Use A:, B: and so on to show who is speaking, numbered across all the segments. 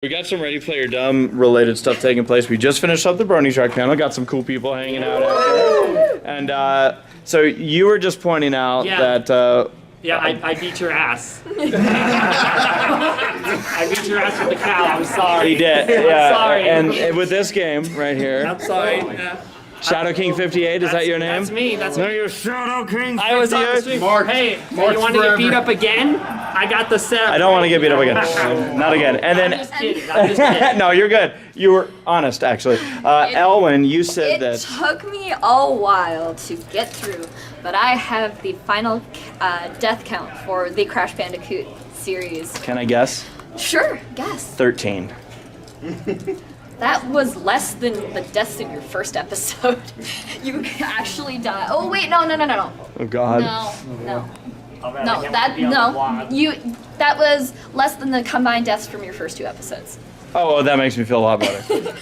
A: We got some Ready Player Dumb related stuff taking place. We just finished up the Brony Shark panel. Got some cool people hanging out out there. And so you were just pointing out that...
B: I beat your ass. I beat your ass with the cow. I'm sorry.
A: He did.
B: I'm sorry.
A: And with this game right here...
B: I'm sorry.
A: Shadow King 58, is that your name?
B: That's me. That's
A: No,
B: me.
A: you're Shadow King 58.
B: I was on the street. Hey, you want to get beat up again? I got the set.
A: I don't want to get beat up again. Not again. And then...
B: I'm just kidding.
A: No, you're good. You were honest, actually. Elwyn, you said that...
C: It took me a while to get through, but I have the final death count for the Crash Bandicoot series.
A: Can I guess?
C: Sure, guess.
A: 13.
C: That was less than the deaths in your first episode. You actually died. Oh wait, no.
A: Oh God.
C: No. That was less than the combined deaths from your first two episodes.
A: Oh, well, that makes me feel a lot better.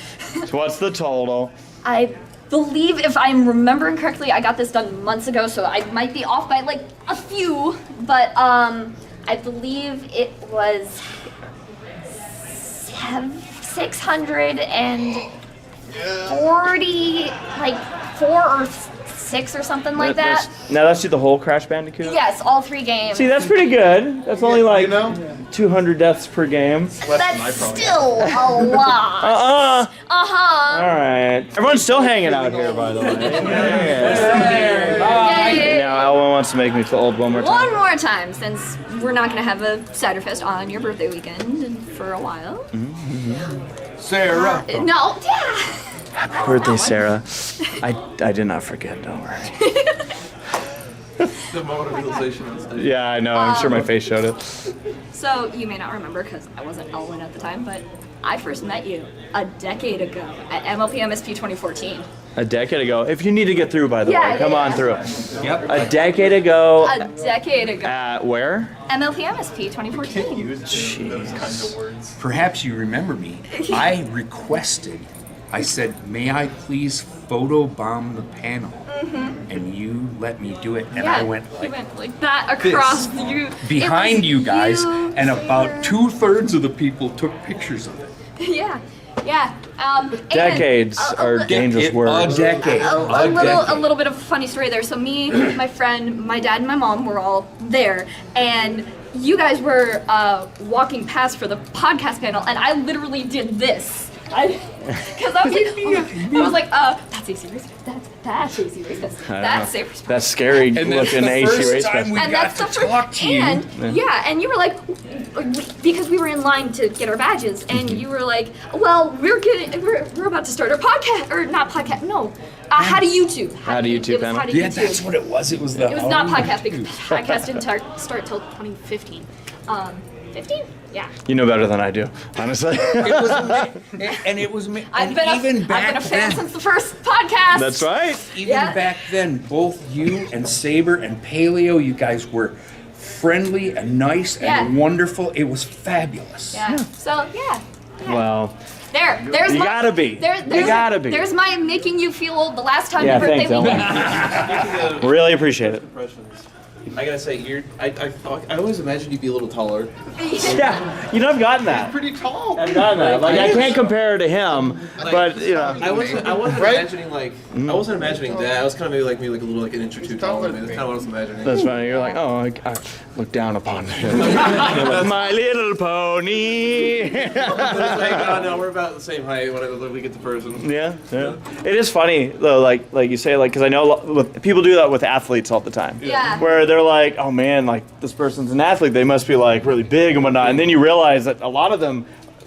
A: So what's the total?
C: I believe, if I'm remembering correctly, I got this done months ago, so I might be off by like a few, but I believe it was 640, like 4 or 6 or something like that.
A: Now that's the whole Crash Bandicoot?
C: Yes, all 3 games.
A: See, that's pretty good. That's only like 200 deaths per game.
C: That's still a lot.
A: Alright. Everyone's still hanging out here, by the way.
C: Yay.
A: Now Elwyn wants to make me feel old one more time.
C: One more time, since we're not going to have a Ciderfest on your birthday weekend for a while.
D: Sarah.
C: No, yeah.
A: Happy birthday, Sarah. I did not forget, don't worry.
D: The moment of realization on stage.
A: Yeah, I know. I'm sure my face showed it.
C: So you may not remember because I wasn't Elwyn at the time, but I first met you a decade ago at MLP MSP 2014.
A: A decade ago. If you need to get through, by the way, come on through.
D: Yep.
A: A decade ago.
C: A decade ago.
A: At where?
C: MLP MSP 2014.
D: Those kinds of words.
E: Perhaps you remember me. I requested, I said, may I please photobomb the panel? And you let me do it, and I went
C: he
E: like
C: went like that across you.
E: behind you guys, and about 2/3 of the people took pictures of it.
C: Yeah.
A: Decades are dangerous words.
E: A decade.
C: A little bit of a funny story there. So me, my friend, my dad, and my mom were all there, and you guys were walking past for the podcast panel, and I literally did this. Because I was like, that's ACRacebest. That's ACRacebest. That's ACRacebest.
A: That's scary
E: And
A: looking
E: that's the first
A: ACRacebest.
E: time we got to talk to you.
C: And you were like, because we were in line to get our badges, and you were like, well, we're about to start our podcast, or not podcast, no. How do YouTube?
A: How do YouTube panel?
E: Yeah, that's what it was. It was the.
C: It was not podcast because podcast didn't start till 2015. 15? Yeah.
A: You know better than I do, honestly.
E: It was me.
C: I've been a fan since the first podcast.
A: That's right.
E: Even back then, both you and Saber and Paleo, you guys were friendly and nice and wonderful. It was fabulous.
C: Yeah. So yeah.
A: Well,
C: there's
A: you
C: my,
A: gotta be. You gotta be.
C: There's my making you feel old the last time your birthday
A: thanks,
C: weekend.
A: Really appreciate it.
D: I gotta say, I always imagined you'd be a little taller.
A: Yeah, you know, I've gotten that.
D: Pretty tall.
A: I've gotten that. Like, I can't compare to him, but you know.
D: I wasn't imagining I wasn't imagining that. I was kind of maybe like a little like an inch or two taller. That's kind of what I was imagining.
A: That's funny. You're like, oh, I look down upon him. My Little Pony.
D: But it's like, oh no, we're about the same height when we get to person.
A: Yeah. It is funny though, like you say, like, because I know people do that with athletes all the time.
C: Yeah.
A: Where they're like, oh man, like this person's an athlete, they must be like really big and whatnot, and then you realize that a lot of them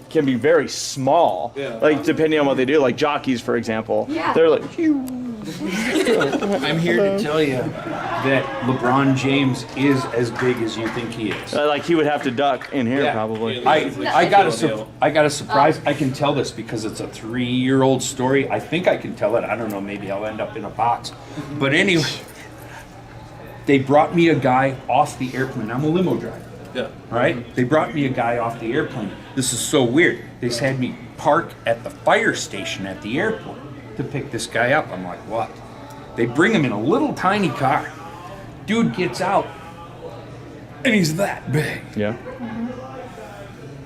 A: can be very small.
D: Yeah.
A: Like depending on what they do, like jockeys, for example.
C: Yeah.
A: They're like,
E: I'm here to tell you that LeBron James is as big as you think he is.
A: like he would have to duck in here
E: Yeah.
A: probably.
E: I got a surprise. I can tell this because it's a 3-year-old story. I think I can tell it. I don't know. Maybe I'll end up in a box. But anyway, they brought me a guy off the airplane. I'm a limo driver.
D: Yeah.
E: Right? They brought me a guy off the airplane. This is so weird. They just had me park at the fire station at the airport to pick this guy up. I'm like, what? They bring him in a little tiny car. Dude gets out, and he's that big.
A: Yeah.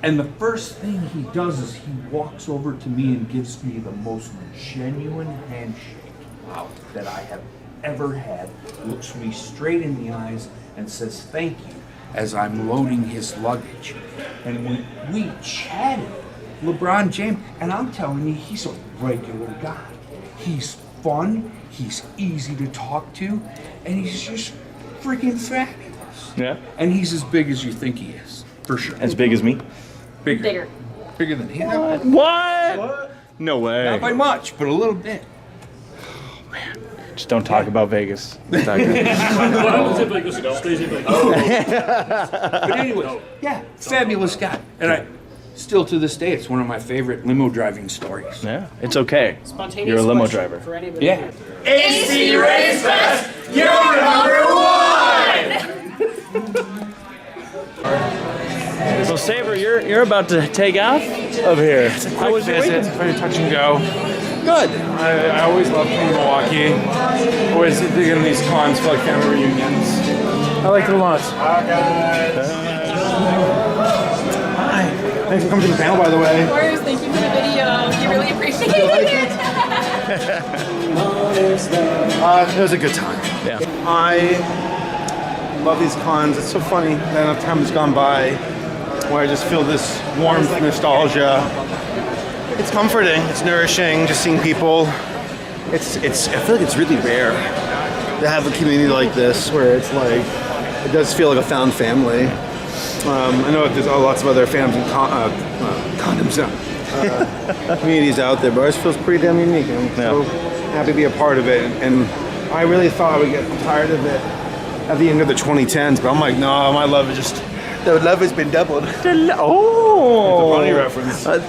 E: And the first thing he does is he walks over to me and gives me the most genuine handshake that I have ever had. Looks me straight in the eyes and says thank you as I'm loading his luggage. And when we chatted, LeBron James, and I'm telling you, he's a regular guy. He's fun, he's easy to talk to, and he's just freaking fabulous.
A: Yeah.
E: And he's as big as you think he is, for sure.
A: As big as me?
E: Bigger. Bigger than him.
A: What? No way.
E: Not by much, but a little bit.
A: Just don't talk about Vegas. It's not good.
E: But anyway, yeah, fabulous guy. And I still to this day, it's one of my favorite limo driving stories.
A: Yeah, it's okay.
B: Spontaneous
A: You're a limo
B: question
A: driver.
B: For anybody.
E: Yeah.
B: ACRacebest, you're number one!
A: So Saber, you're about to take off of here. How was your
F: visit,
A: weekend?
F: very touch and go.
A: Good.
F: I always love coming to Milwaukee. Always digging these cons for like family reunions. I like it a lot. Hi. Thanks for coming to the panel, by the way.
G: Of course, thank you for the video. You really appreciate it.
F: It was a good time.
A: Yeah.
F: I love these cons. It's so funny that enough time has gone by where I just feel this warmth, nostalgia. It's comforting. It's nourishing. Just seeing people. It's. I feel like it's really rare to have a community like this where it's like it does feel like a found family. I know there's lots of other fans and condoms communities out there, but ours feels pretty damn unique. And I'm so happy to be a part of it. And I really thought I would get tired of it at the end of the 2010s, but I'm like, no, my love is just, the love has been doubled.
A: Oh.
F: It's a funny reference. Come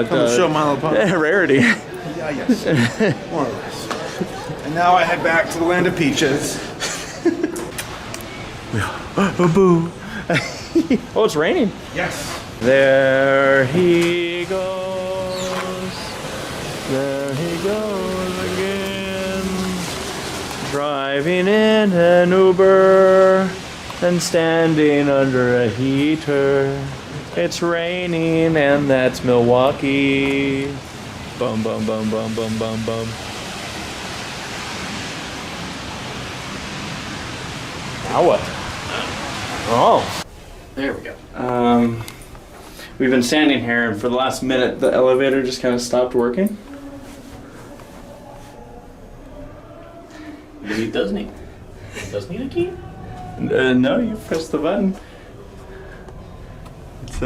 F: to show My Little Pony.
A: Rarity.
F: Yeah, yes. More or less. And now I head back to the land of peaches.
A: Boo. Oh, it's raining.
F: Yes.
A: There he goes. There he goes again. Driving in an Uber and standing under a heater. It's raining and that's Milwaukee. Bum bum bum bum bum bum bum. Now what? Oh.
B: There we go.
A: We've been standing here, and for the last minute, the elevator just kind of stopped working.
B: He does need a key?
A: No, you press the button. It's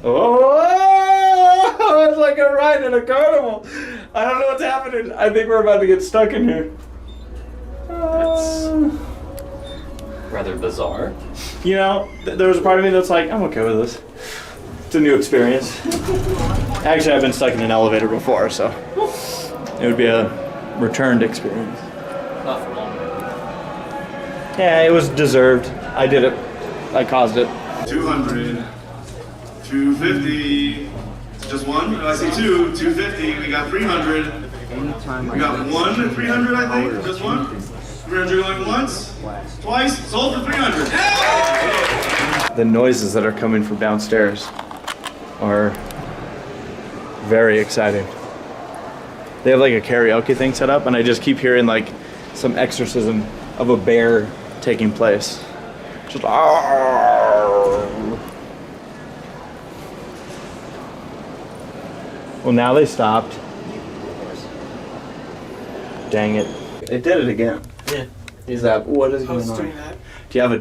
A: oh, it's like a ride in a carnival. I don't know what's happening. I think we're about to get stuck in here.
B: That's rather bizarre.
A: You know, there was a part of me that's like, I'm okay with this. It's a new experience. Actually, I've been stuck in an elevator before, so it would be a returned experience.
B: Not for long.
A: Yeah, it was deserved. I did it. I caused it.
H: 200, 250, just one? No, I see two, 250, we got 300. We got one at 300, I think, just one? 300 going once, twice, sold for 300.
A: The noises that are coming from downstairs are very exciting. They have like a karaoke thing set up, and I just keep hearing like some exorcism of a bear taking place. Just well, now they stopped. Dang it! It did it again.
B: Yeah.
A: Is that what is going on?
B: doing that.
A: Do you have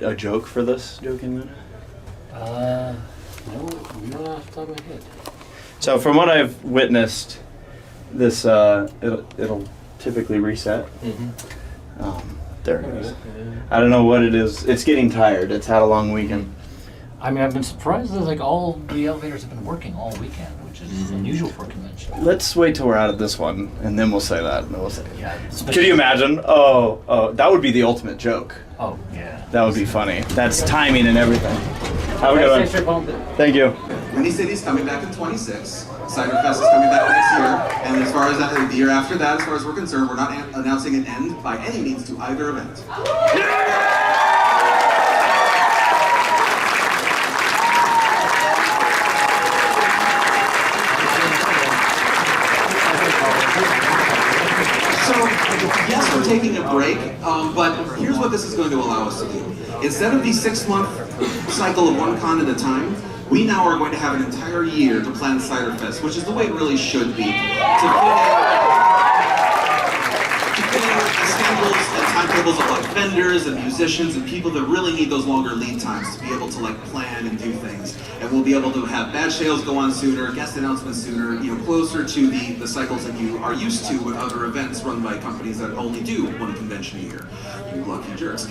A: a joke for this joking minute?
B: No, not off the top of my head.
A: So from what I've witnessed, this it'll typically reset. There it is. I don't know what it is. It's getting tired. It's had a long weekend.
I: I mean, I've been surprised that like all the elevators have been working all weekend, which is unusual for a convention.
A: Let's wait till we're out of this one, and then we'll say that. And then we'll say,
I: Yeah.
A: Could you imagine? Oh, that would be the ultimate joke.
I: Oh yeah.
A: That would be funny. That's timing and everything. Have a good one. Thank you.
J: Windy City's coming back in 26. Ciderfest is coming back next year. And as far as that, the year after that, as far as we're concerned, we're not announcing an end by any means to either event. break, but here's what this is going to allow us to do. Instead of the 6-month cycle of one con at a time, we now are going to have an entire year to plan Ciderfest, which is the way it really should be. To fit in schedules and timetables of like vendors and musicians and people that really need those longer lead times to be able to like plan and do things. And we'll be able to have badge sales go on sooner, guest announcements sooner, closer to the cycles that you are used to with other events run by companies that only do one convention a year. You lucky jerks.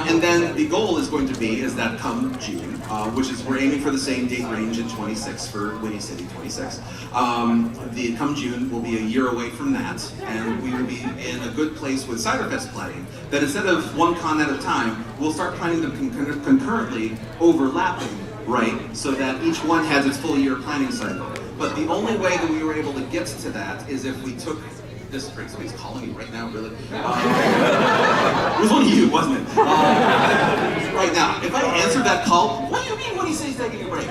J: And then the goal is going to be is that come June, which is we're aiming for the same date range in 26 for Winnie City 26. Come June, we'll be a year away from that, and we will be in a good place with Ciderfest planning. That instead of one con at a time, we'll start planning them concurrently, overlapping, right? So that each one has its full year planning cycle. But the only way that we were able to get to that is if we took. This break, somebody's calling me right now, really? It was only you, wasn't it? Right now, if I answered that call, what do you mean when he says taking a break?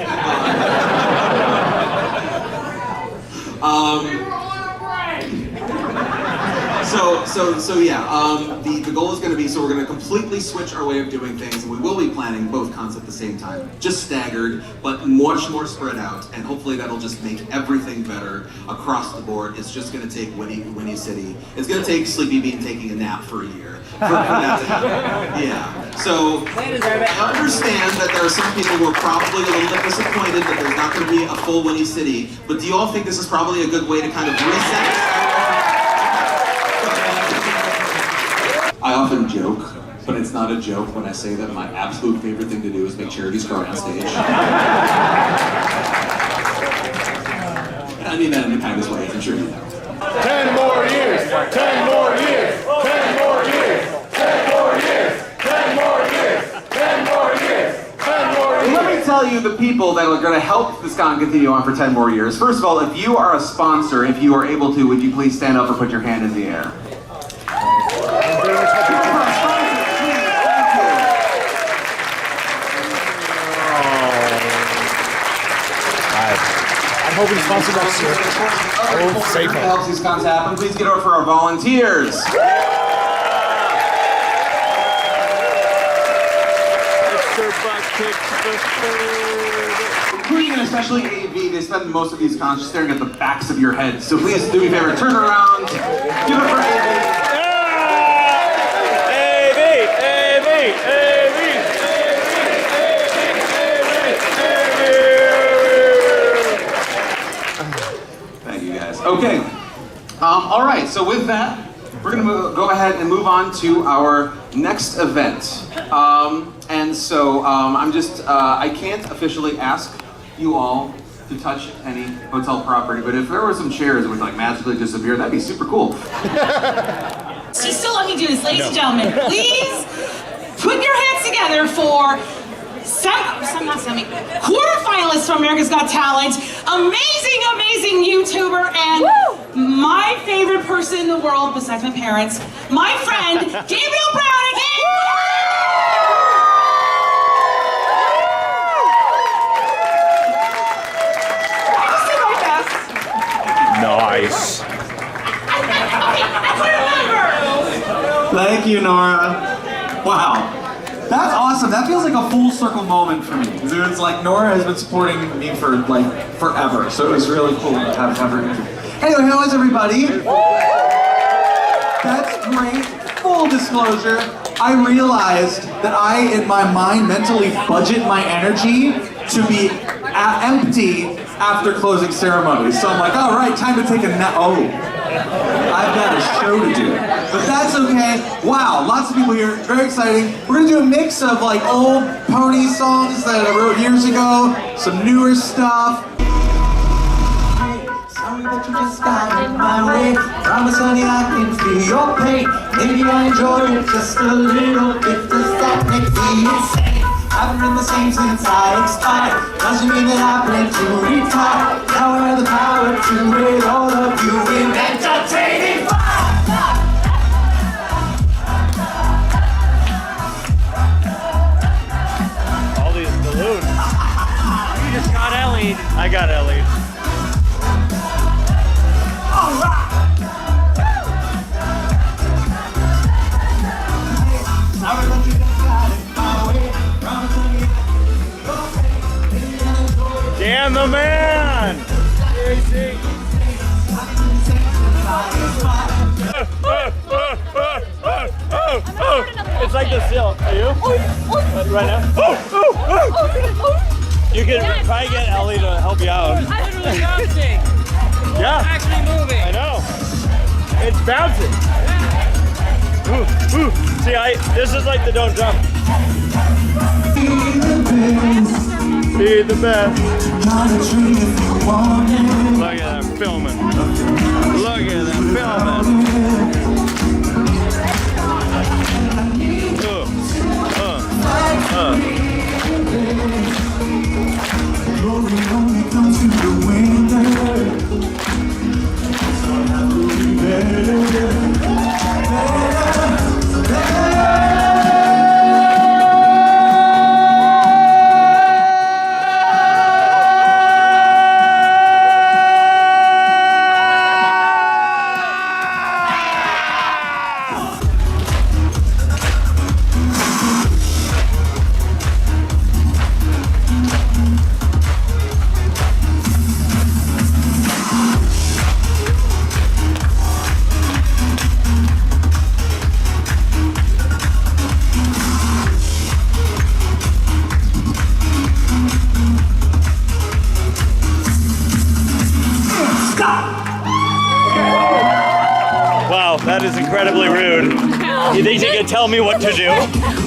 J: The goal is going to be, so we're going to completely switch our way of doing things, and we will be planning both cons at the same time. Just staggered, but much more spread out, and hopefully that'll just make everything better across the board. It's just going to take Winnie City. It's going to take Sleepy Bean taking a nap for a year for that to happen. Yeah. So, I understand that there are some people who are probably a little bit disappointed that there's not going to be a full Winnie City, but do you all think this is probably a good way to kind of reset? I often joke, but it's not a joke when I say that my absolute favorite thing to do is make charities cry on stage. I mean that in the kindest way, I'm sure you know.
F: 10 more years! 10 more years! 10 more years! 10 more years! 10 more years! 10 more years! 10 more years!
J: Let me tell you the people that are going to help this con continue on for 10 more years. First of all, if you are a sponsor, if you are able to, would you please stand up and put your hand in the air?
F: I'm hoping to sponsor next year.
J: Who helps these cons happen? Please get over for our volunteers. Including and especially AV, they spend most of these cons just staring at the backs of your heads. So please do me a favor, turn around, give it for AV. Okay, all right, so with that, we're going to go ahead and move on to our next event. I can't officially ask you all to touch any hotel property, but if there were some chairs that would like magically disappear, that'd be super cool.
G: She's still let me do this, ladies and gentlemen. Please put your hands together for quarterfinalists from America's Got Talent, amazing YouTuber, and my favorite person in the world besides my parents, my friend, Gabriel Brown again! I just did my best.
A: Nice.
G: Okay, that's what I remember!
J: Thank you, Nora. Wow. That's awesome. That feels like a full circle moment for me. It's like Nora has been supporting me for like forever, so it was really cool to have her. Hey, how is everybody? That's great. Full disclosure, I realized that I, in my mind, mentally budget my energy to be empty after closing ceremonies. So I'm like, all right, time to take a nap. Oh, I've got a show to do. But that's okay. Wow, lots of people here. Very exciting. We're going to do a mix of like old Pony songs that I wrote years ago, some newer stuff. Sorry that you just got in my way. Promise, honey, I can feel your pain. Maybe I enjoy it just a little bit. Does that make me insane? Haven't been the same since I expired. Doesn't mean that I plan to retire. Now I have the power to rid all of you in entertaining fire.
A: All these balloons.
B: You just got Ellie.
A: I got Ellie.
J: All right.
A: And the man! It's like the seal. Are you? Right now? You could probably get Ellie to help you out.
B: I'm literally bouncing.
A: Yeah.
B: I'm actually moving.
A: I know. It's bouncing. See, this is like the don't jump. Be the best. Look at that filming. Look at that filming. Wow, that is incredibly rude. You think you can tell me what to do?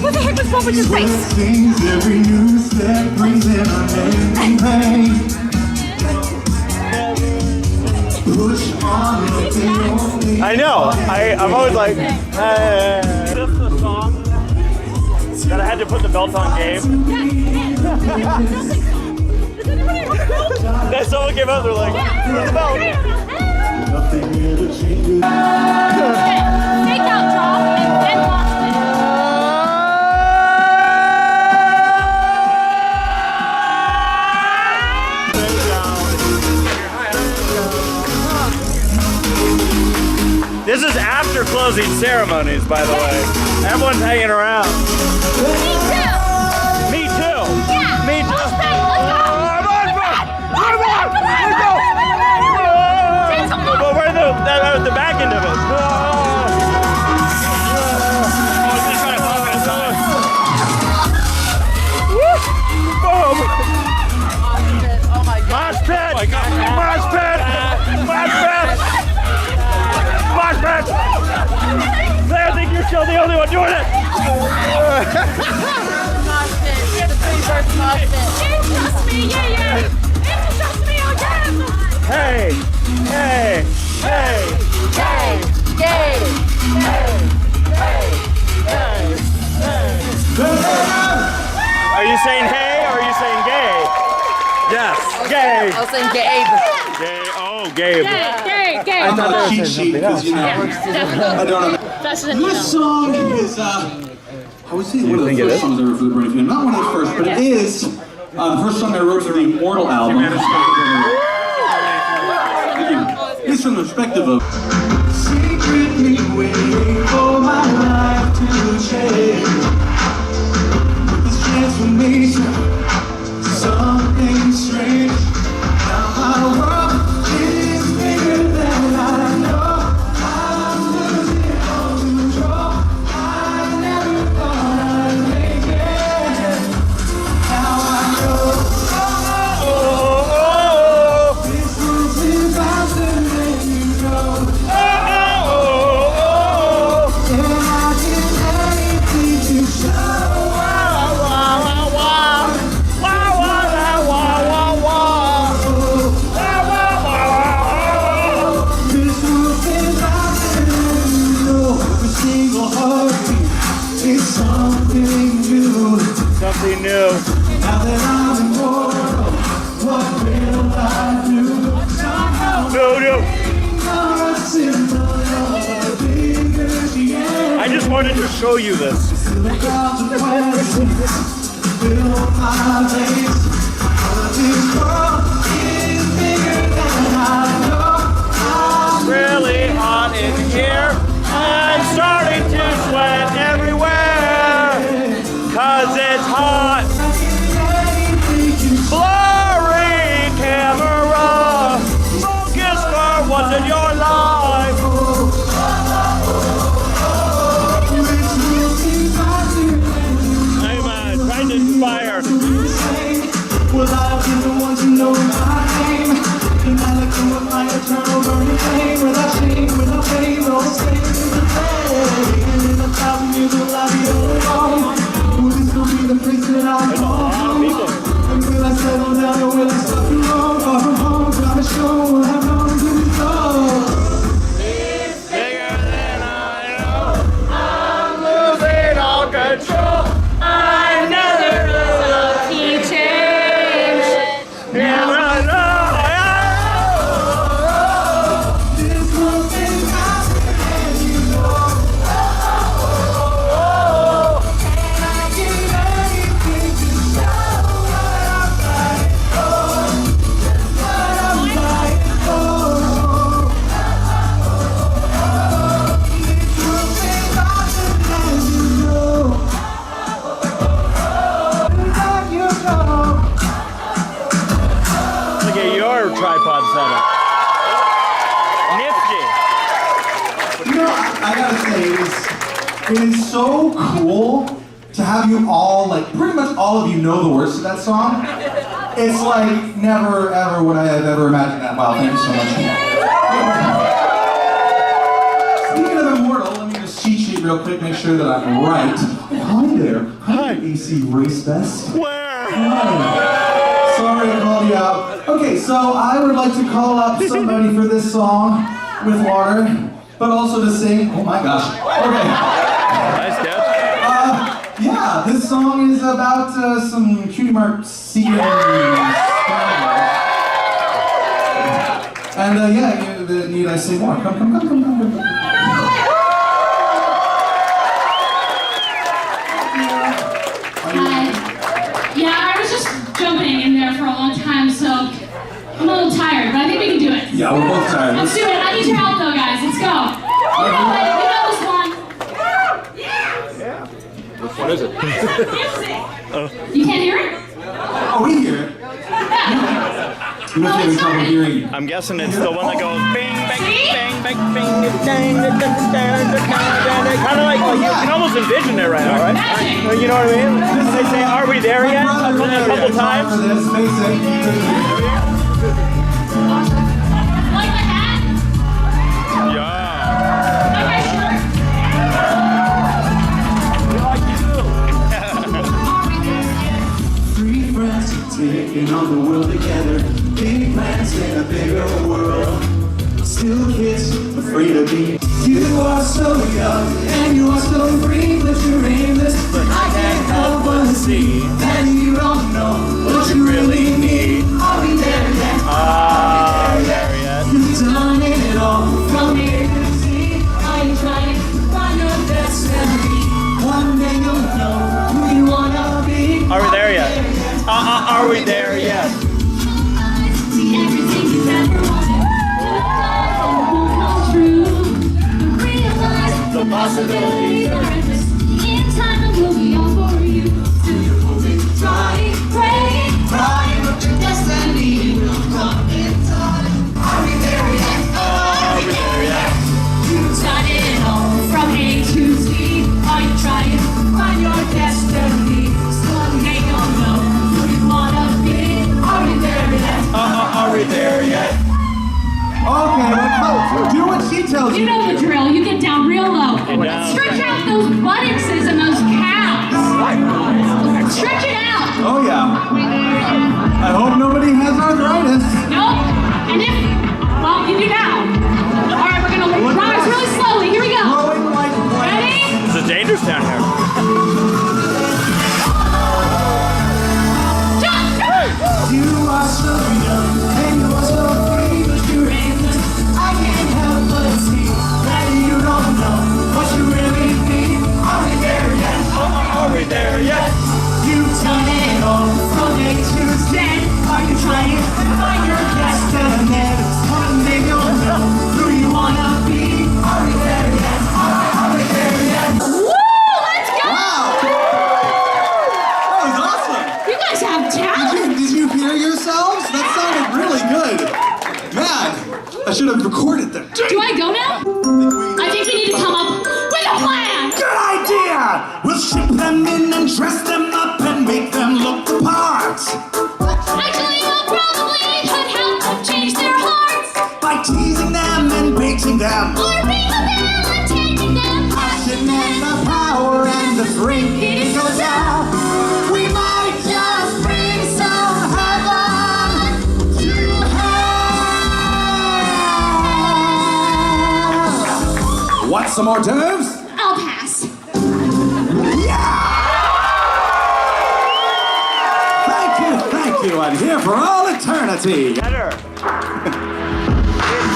C: What the heck was wrong with your face?
A: I know. I'm always like, Is this the song that I had to put the belt on game? That someone came out, they're like, the belt.
C: Take out drop and lost it.
A: This is after closing ceremonies, by the way. Everyone's hanging around.
C: Me too.
A: Me too.
C: Yeah.
A: Me too.
C: Let's go.
A: But we're the back end of it. Boom!
K: Oh my God.
A: Mosh pit! Mosh pit! Mosh pit! Mosh pit! I think you're still the only one doing it!
K: Mosh pit. The pre-birth mosh pit.
C: Trust me, yeah. Trust me again.
A: Hey! Hey! Hey!
K: Gay. Gay.
A: Are you saying hey or are you saying gay? Yes. Gay.
K: I was saying Gabe.
A: Gay. Oh, Gabe.
C: Gay.
J: I thought a cheat sheet because you know. I don't know.
C: That's the
J: This song is I would say one of the first songs I wrote for the Burning Fan. Not one of the first, but it is the first song I wrote for the Immortal album. It's from the perspective of secretly waiting for my life to change. This transformation, something strange. Now my world is bigger than I know. I'm losing all control. I never thought I'd make it. Now I know. This is about to make you know. And I did anything to show. This was about to know. Every single heartbeat is something new.
A: Something new.
J: Now that I'm immortal, what will I do?
A: No.
J: I
A: I just wanted to show you this. Really hot in here. I'm starting to sweat everywhere. 'Cause it's hot. Blurry
L: should I go home? And will I settle down or will I stop you long? Far from home, gotta show what I'm going to go.
A: It's bigger than I know. I'm losing all control. Another lucky change. Now I know.
L: This one thing happened, you know. And I do anything to show what I'm fighting for. What I'm fighting for. This one thing happened, as you know. Like you know.
A: Look at your tripod setup. Nifty.
L: You know, I gotta say, it is so cool to have you all, like, pretty much all of you know the words to that song. It's like, never ever would I have ever imagined that. Wow, thank you so much. Speaking of immortal, let me just cheat sheet real quick, make sure that I'm right. Hi there. Hi, ACRacebest.
A: Where?
L: Hi. Sorry I called you out. Okay, so I would like to call up somebody for this song with water, but also to sing. Oh my gosh. Okay.
A: Nice catch.
L: Yeah, this song is about some cutie mark seeing. And yeah, need I say more? Come.
G: Hi. Yeah, I was just jumping in there for a long time, so I'm a little tired, but I think we can do it.
L: Yeah, we're both tired.
G: Let's do it. I need your help though, guys. Let's go. You know it. You know this one.
A: Which one is it?
G: You can't hear it?
L: Oh, we hear it. You must have trouble hearing you.
A: I'm guessing it's the one that goes bing, bang,
G: See?
A: bang, bang, bang, dang, kind of like you can almost envision it right now, right?
G: Magic.
A: You know what I mean? They say, "Are we there yet?" a couple times.
L: For this, basic.
G: Like my hat?
A: Yeah.
G: Like my shirt?
L: Three friends taking on the world together. Big plans in a bigger world. Still kids, afraid of me. You are so young and you are so free, but you're aimless. But I can't help but see that you don't know what you really need. Are we there yet?
A: Are we there yet?
L: You've done it all from A to Z. Are you trying to find your destiny? One day you'll know who you wanna be.
A: Are we there yet? Are we there yet?
G: See everything you've ever wanted. Won't come true. Realize
A: The possibilities
G: are endless. In time it will be all for you. Still you're moving, trying, praying, crying, but your destiny will come in time. Are we there yet? Are we there yet? You've done it all from A to Z. Are you trying to find your destiny? Someday you'll know who you wanna be. Are we there yet?
A: Are we there yet?
L: Okay, do what she tells you.
G: You know the drill. You get down real low.
A: down.
G: Stretch out those buttocks and those calves. Stretch it out.
L: Oh yeah. I hope nobody has arthritis.
G: Nope. And if, well, you do now. All right, we're gonna rise really slowly. Here we go.
L: Growing like plants.
G: Ready?
A: This is dangerous down here.
G: Jump.
L: You are so young and you are so free, but you're aimless. I can't help but see that you don't know what you really need. Are we there yet?
A: Are we there yet?
L: You've done it all from A to Z. Are you trying to find your destiny? One day you'll know who you wanna be. Are we there yet? Are we there yet?
G: Woo! Let's go.
L: Wow! That was awesome!
G: You guys have talent.
L: Did you hear yourselves? That sounded really good. Man, I should have recorded them.
G: Do I go now? I think we need to come up with a plan.
L: Good idea! We'll ship them in and dress them up and make them look the part.
G: Actually, you'll probably could help them change their hearts.
L: By teasing them and baiting them.
G: Or being a bell and taking them.
L: Passion and the power and the drinking goes out. We might some hors d'oeuvres?
G: I'll pass.
L: Thank you. I'm here for all eternity.
A: Better.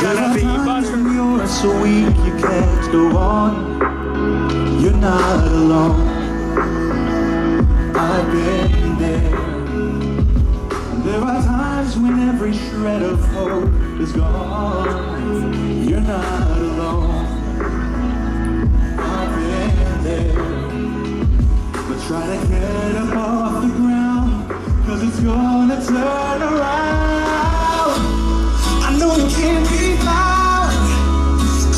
L: You're so weak you can't go on. You're not alone. I've been there. There are times when every shred of hope is gone. You're not alone. I've been there. But try to get up off the ground, 'cause it's gonna turn around. I know you can't be found,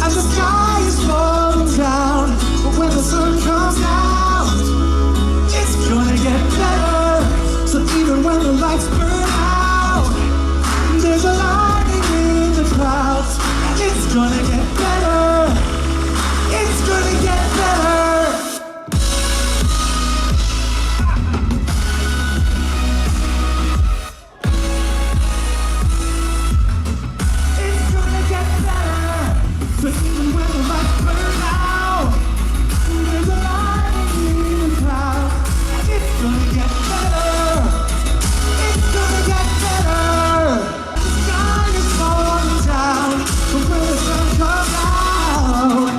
L: and the sky is falling down. But when the sun comes out, it's gonna get better. So even when the lights burn out, there's a lighting in the clouds. It's gonna get better. It's gonna get better. So even when the lights burn out, there's a light in the clouds. It's gonna get better. It's gonna get better. The sky is falling down, but when the sun comes out,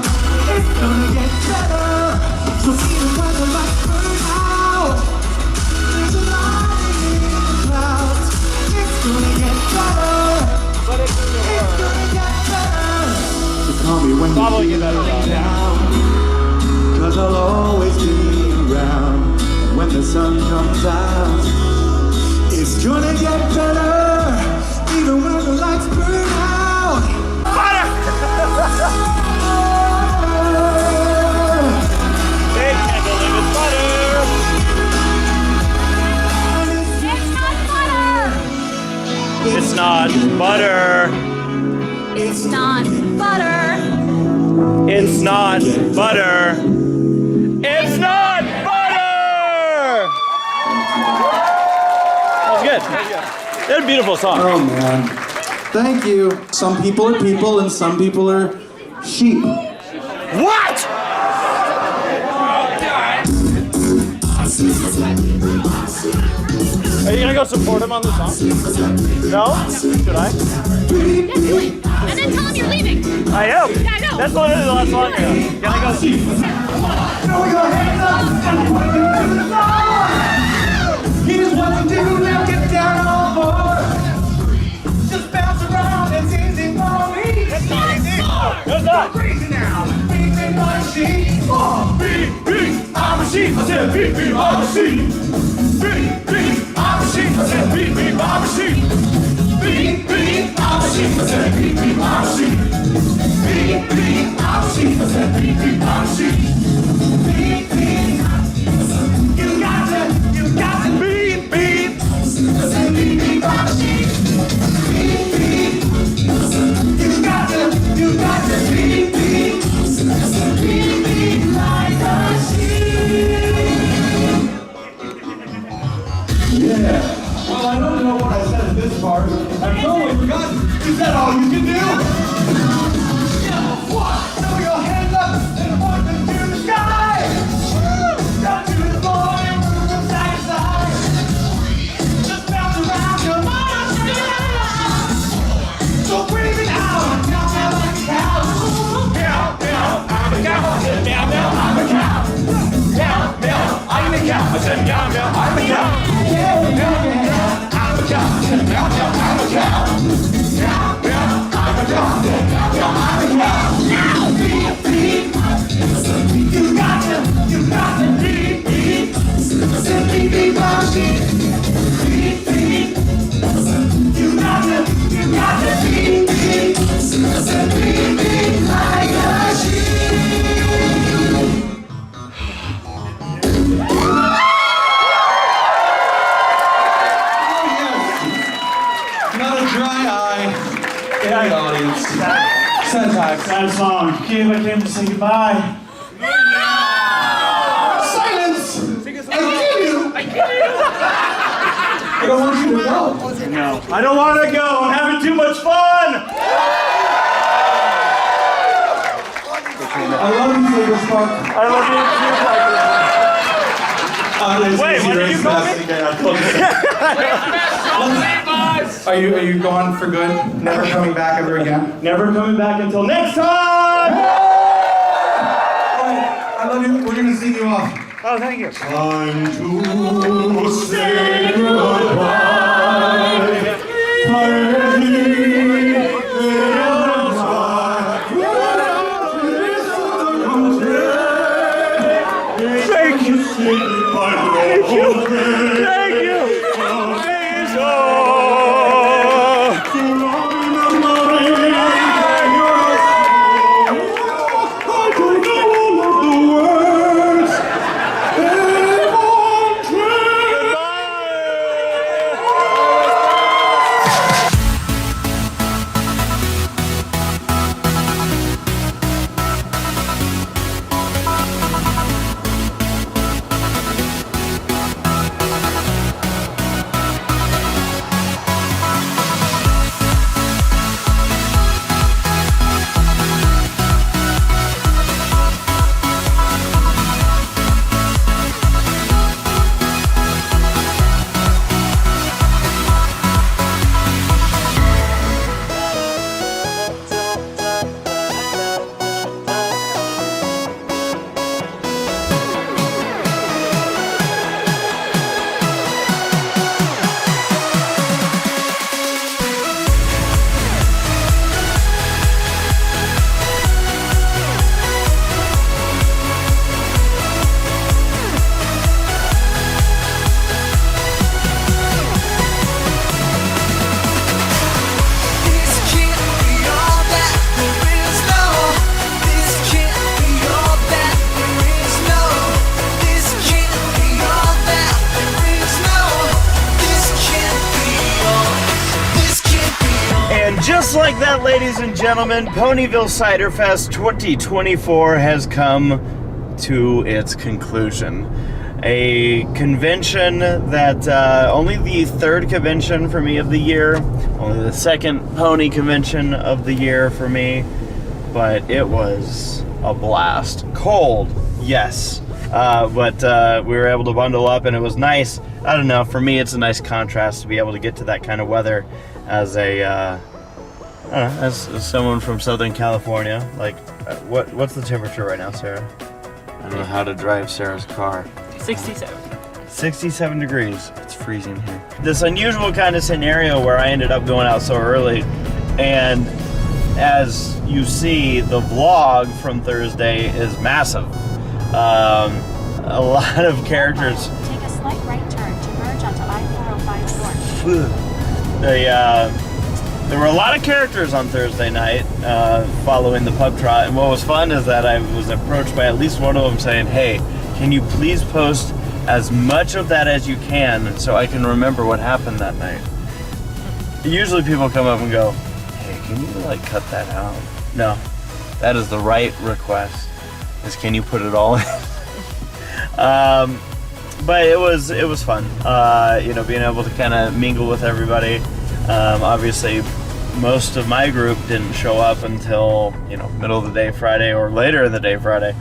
L: it's gonna get better. So even when the lights burn out, there's a light in the clouds. It's gonna get better. It's gonna get better. Call me when you feel down, 'cause I'll always be around. And when the sun comes out, it's gonna get better. Even when the lights burn out. Butter!
A: They can't believe it's butter!
C: It's not butter.
A: It's not butter.
C: It's not butter.
A: It's not butter! That was good. That was a beautiful song.
L: Oh man. Thank you. Some people are people and some people are sheep.
A: What? Are you gonna go support him on the song? No? Should I?
G: And then tell him you're leaving.
A: I am.
G: Yeah, I know.
A: That's literally the last song. Can I go see?
L: Here's what to do, now get down on board. Just bounce around, it's easy for me. It's not easy.
A: It's not.
L: Crazy now. Beep, beep, I'm a sheep. Beep, beep, I'm a sheep. I said beep, beep, I'm a sheep. Beep, beep, I'm a sheep. I said beep, beep, I'm a sheep. Beep, beep, I'm a sheep. I said beep, beep, I'm a sheep. Beep, beep, I'm a sheep. I said beep, beep, I'm a sheep. Beep, beep, you got to beep, beep. I said beep, beep, I'm a sheep. Beep, beep, you got to beep, beep. I said beep, beep, like a sheep. Yeah. Well, I don't know what I said at this part. I've totally forgotten. Is that all you can do? What? Now we go hands up and point them to the sky. Down to the floor and move from side to side. Just bounce around your mind. So breathe it out. Meow, meow, like a cow. Meow, meow, I'm a cow. I said meow, meow, I'm a cow. Meow, meow, I'm a cow. I said meow, meow, I'm a cow. Yeah, meow, meow, I'm a cow. I said meow, meow, I'm a cow. Meow, meow, I'm a cow. I said meow, meow, I'm a cow. Beep, beep. You got to beep, beep. I said beep, beep, I'm a sheep. Beep, beep. You got to beep, beep. I said beep, beep, like a Not a dry eye in the audience. Sad song. Came to say goodbye. Silence! I kill you! I don't want you to go.
A: No. I don't want to go. I'm having too much fun.
L: I love you, Flavor Spark.
A: I love you too,
L: Wait, what did you call
F: Are you going for good? Never coming back ever again?
A: Never coming back until next time!
F: I love you. We're gonna sing you off.
A: Oh, thank you.
L: Time to say goodbye.
A: Thank you. Thank you. Thank you. Just like that, ladies and gentlemen, Ponyville Ciderfest 2024 has come to its conclusion. A convention that only the third convention for me of the year, only the second pony convention of the year for me, but it was a blast. Cold, yes, but we were able to bundle up and it was nice. I don't know, for me it's a nice contrast to be able to get to that kind of weather as a as someone from Southern California. Like, what's the temperature right now, Sarah? I don't know how to drive Sarah's car.
B: 67.
A: 67 degrees. It's freezing here. This unusual kind of scenario where I ended up going out so early, and as you see, the vlog from Thursday is massive. A lot of characters.
M: Take a slight right turn to merge onto I-405 North.
A: There were a lot of characters on Thursday night following the pub trot, and what was fun is that I was approached by at least one of them saying, hey, can you please post as much of that as you can so I can remember what happened that night? Usually people come up and go, hey, can you like cut that out? No, that is the right request, is can you put it all in? But it was fun, you know, being able to kind of mingle with everybody. Obviously, most of my group didn't show up until, you know, middle of the day Friday or later in the day Friday.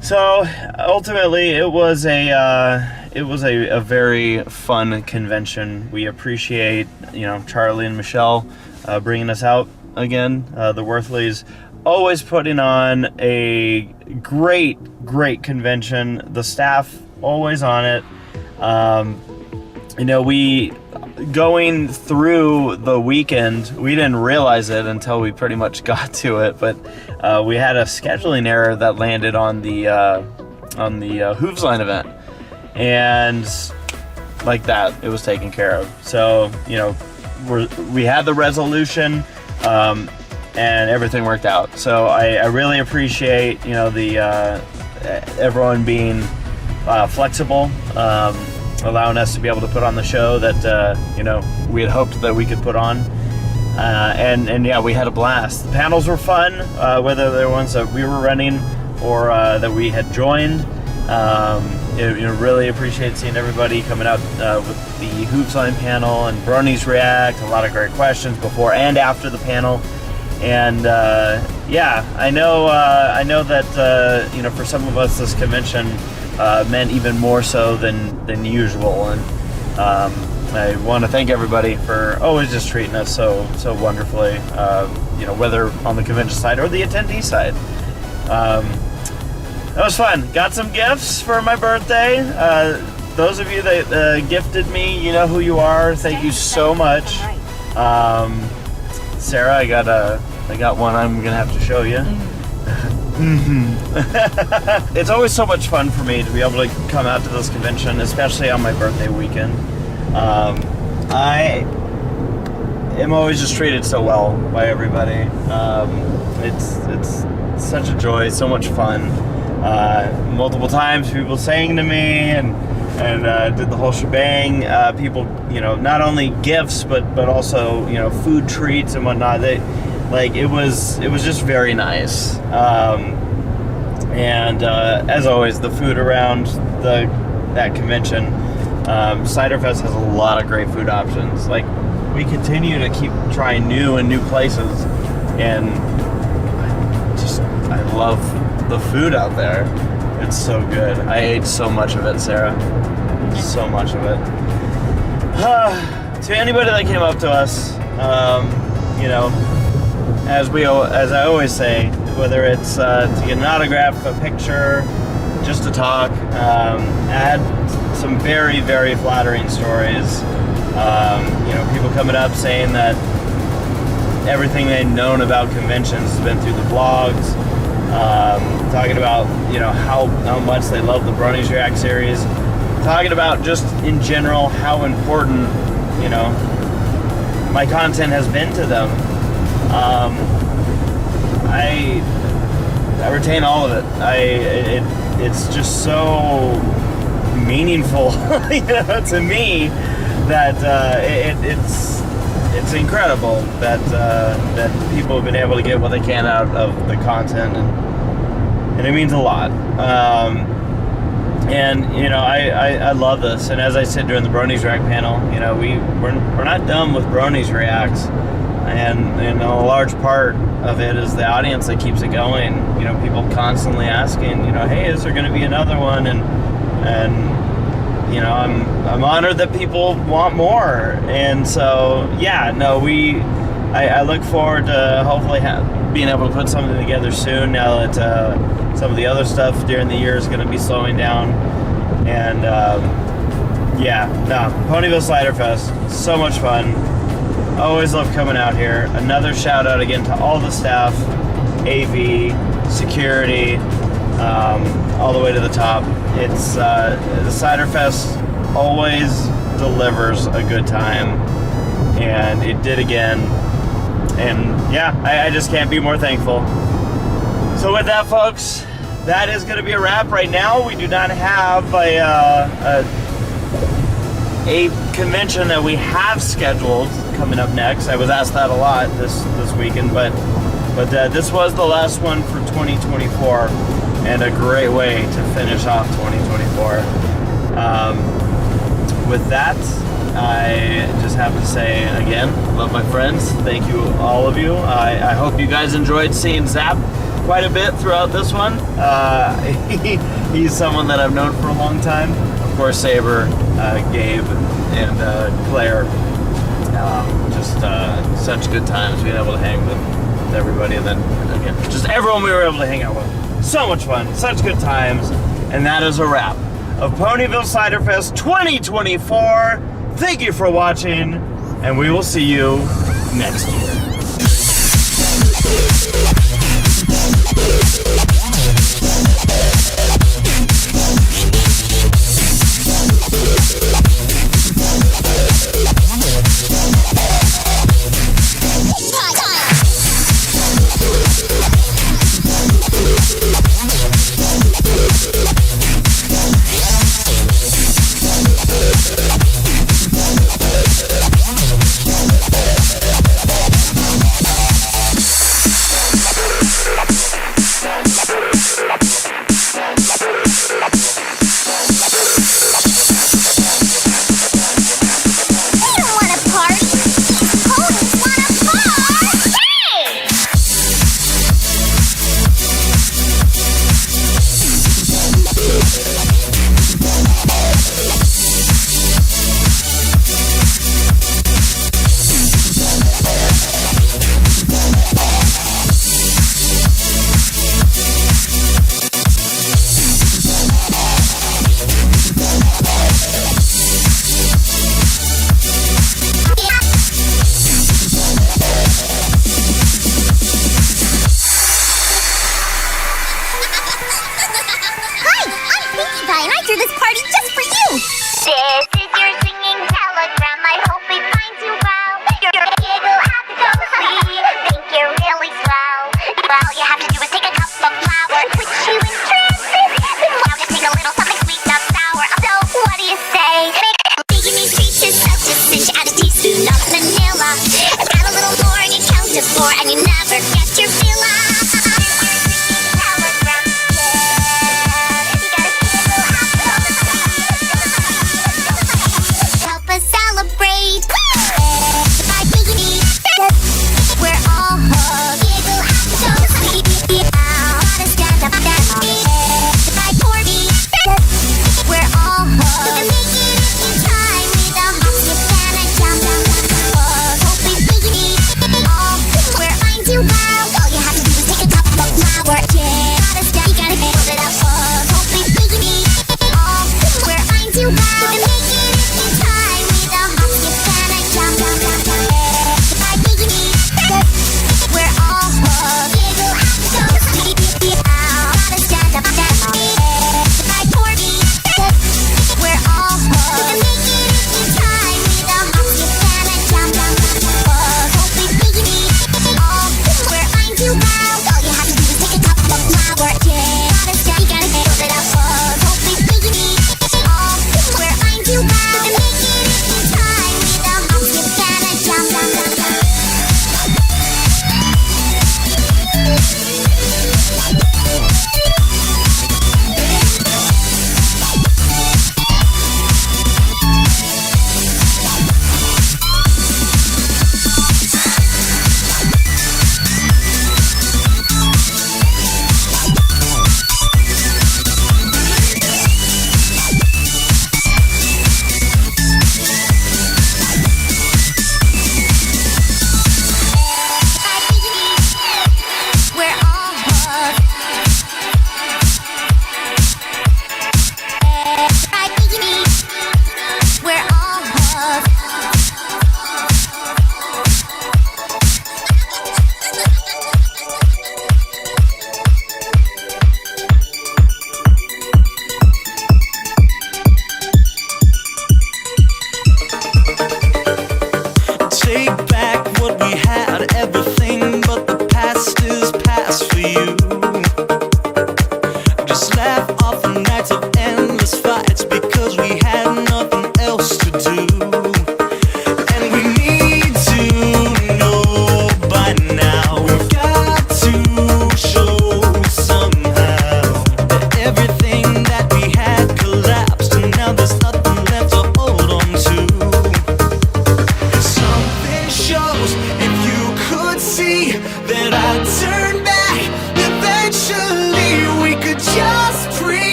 A: So ultimately, it was a very fun convention. We appreciate, you know, Charlie and Michelle bringing us out again. The Worthleys always putting on a great convention. The staff always on it. You know, going through the weekend, we didn't realize it until we pretty much got to it, but we had a scheduling error that landed on the Hooves Line event, and like that, it was taken care of. So, you know, we had the resolution, and everything worked out. So I really appreciate, you know, the everyone being flexible. Allowing us to be able to put on the show that you know, we had hoped that we could put on, and yeah, we had a blast. The panels were fun, whether they're ones that we were running or that we had joined. You know, really appreciate seeing everybody coming out with the Hoops Line panel and Bronies React. A lot of great questions before and after the panel, And yeah, I know that you know, for some of us this convention meant even more so than usual, and I want to thank everybody for always just treating us so wonderfully, you know, whether on the convention side or the attendee side. That was fun. Got some gifts for my birthday. Those of you that gifted me, you know who you are. Thank you so much. Sarah, I got one I'm gonna have to show you. It's always so much fun for me to be able to come out to this convention, especially on my birthday weekend. I am always just treated so well by everybody. It's such a joy, so much fun. Multiple times people sang to me and did the whole shebang. People, you know, not only gifts but also, you know, food treats and whatnot. It was just very nice. And as always, the food around that convention, Ciderfest has a lot of great food options. Like, we continue to keep trying new places, and I love the food out there. It's so good. I ate so much of it, Sarah. So much of it. To anybody that came up to us, you know, as I always say, whether it's to get an autograph, a picture, just to talk, I had some very, very flattering stories. You know, people coming up saying that everything they've known about conventions has been through the vlogs, talking about, you know, how much they love the Bronies React series, talking about just in general how important, you know, my content has been to them. I retain all of it. It's just so meaningful, you know, to me, that it's incredible that people have been able to get what they can out of the content, and it means a lot. And you know, I love this, and as I said during the Bronies React panel, you know, we're not done with Bronies Reacts, and a large part of it is the audience that keeps it going. You know, people constantly asking, you know, hey, is there going to be another one? And you know, I'm honored that people want more, and so yeah, no, I look forward to hopefully being able to put something together soon, now that some of the other stuff during the year is going to be slowing down. And yeah, no, Ponyville Ciderfest, so much fun. Always love coming out here. Another shout out again to all the staff, AV, security, all the way to the top. It's the Ciderfest always delivers a good time, and it did again. And yeah, I just can't be more thankful. So with that, folks, that is going to be a wrap right now. We do not have a convention that we have scheduled coming up next. I was asked that a lot this weekend, but this was the last one for 2024, and a great way to finish off 2024. With that, I just have to say again, love my friends. Thank you, all of you. I hope you guys enjoyed seeing Zap quite a bit throughout this one. He's someone that I've known for a long time. Of course, Saber, Gabe, and Claire. Just such good times being able to hang with everybody, and then again, just everyone we were able to hang out with. So much fun, such good times, and that is a wrap of Ponyville Ciderfest 2024. Thank you for watching, and we will see you next year.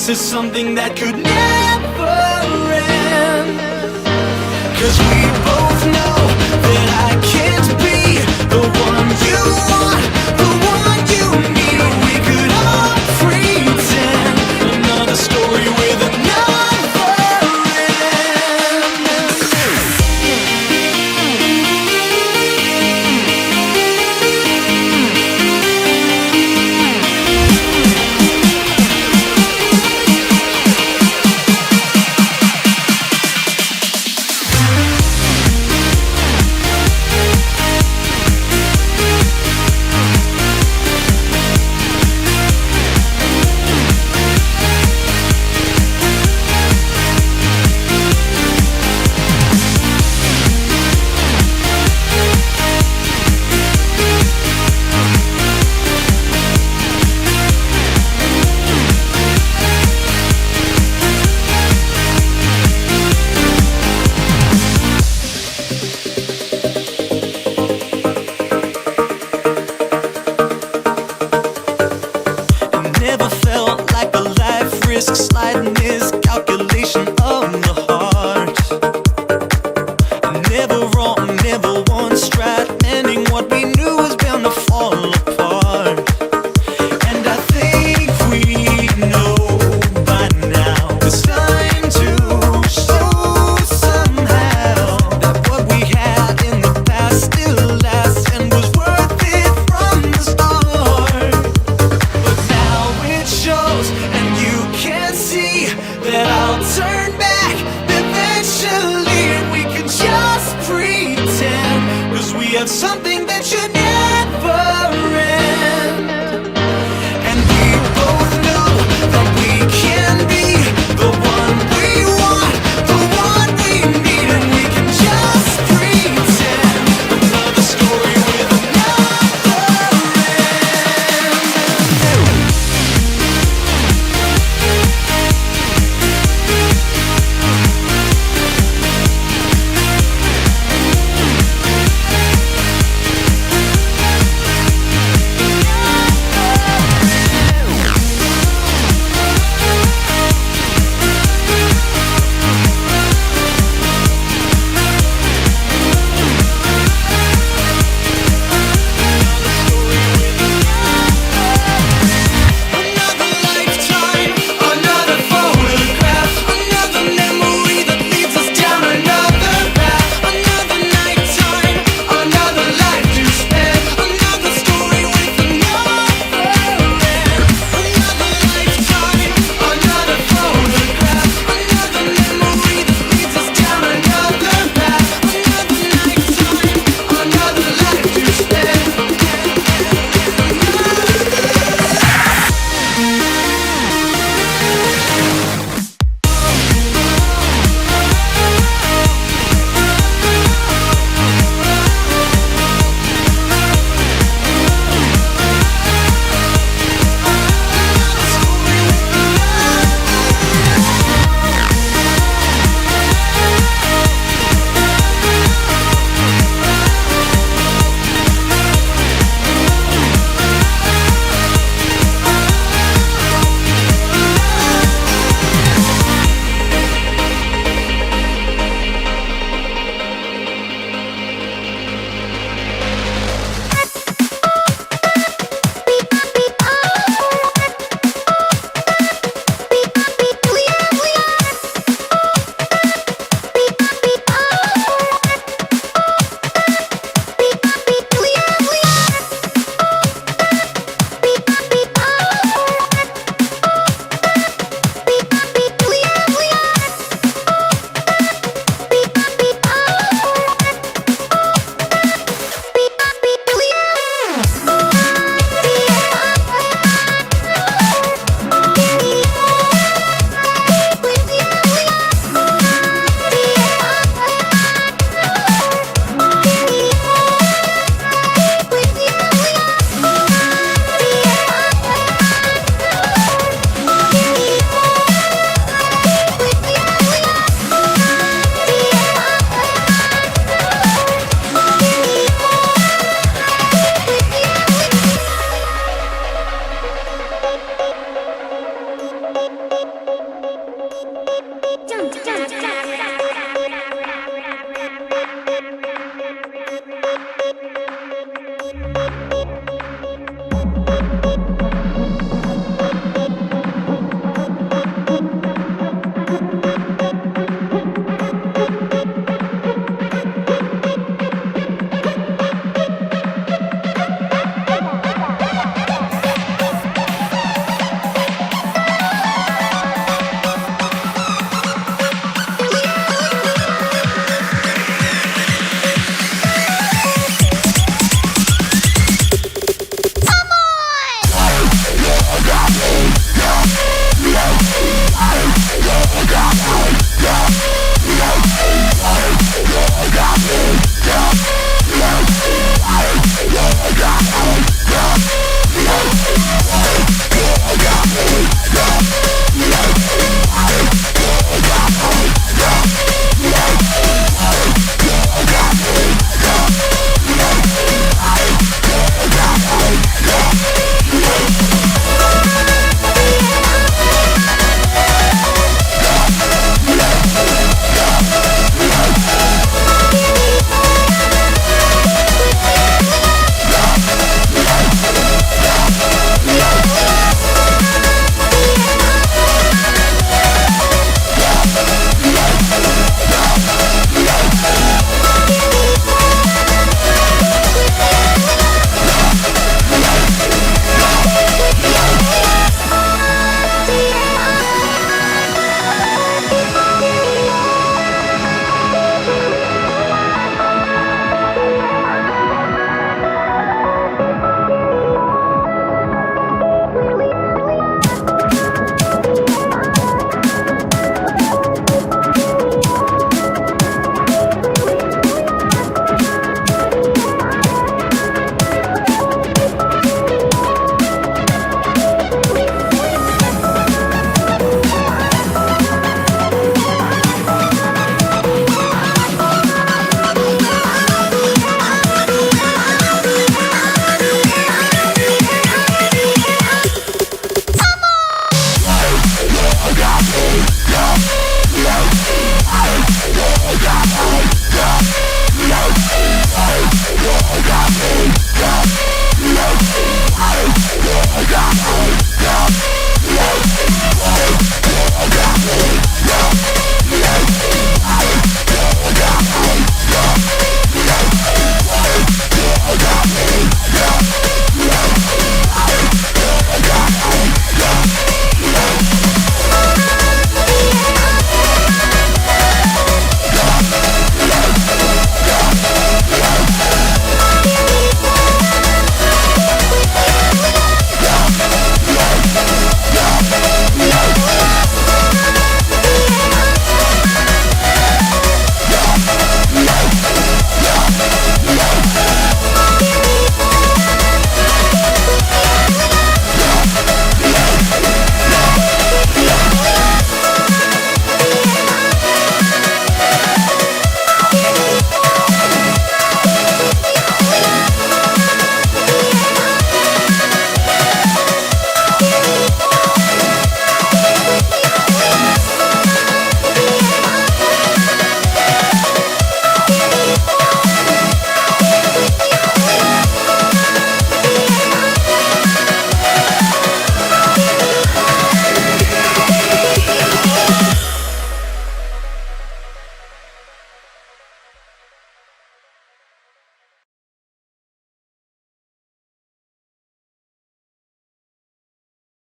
L: this is something that could never end. 'Cause we both know that I can't be the one you want, the one you need. We could all pretend another story with another end. Never felt like a life risk sliding this calculation of the heart. Never wrong, never once tried mending what we knew was bound to fall apart. And I think we know by now it's time to show somehow that what we had in the past still lasts and was worth it from the start. But now it shows, and you can see that I'll turn back eventually, and we can just pretend, 'cause we have something that should never end. And we both know that we can be the one we want, the one we need, and we can just pretend another story with another end.
G: got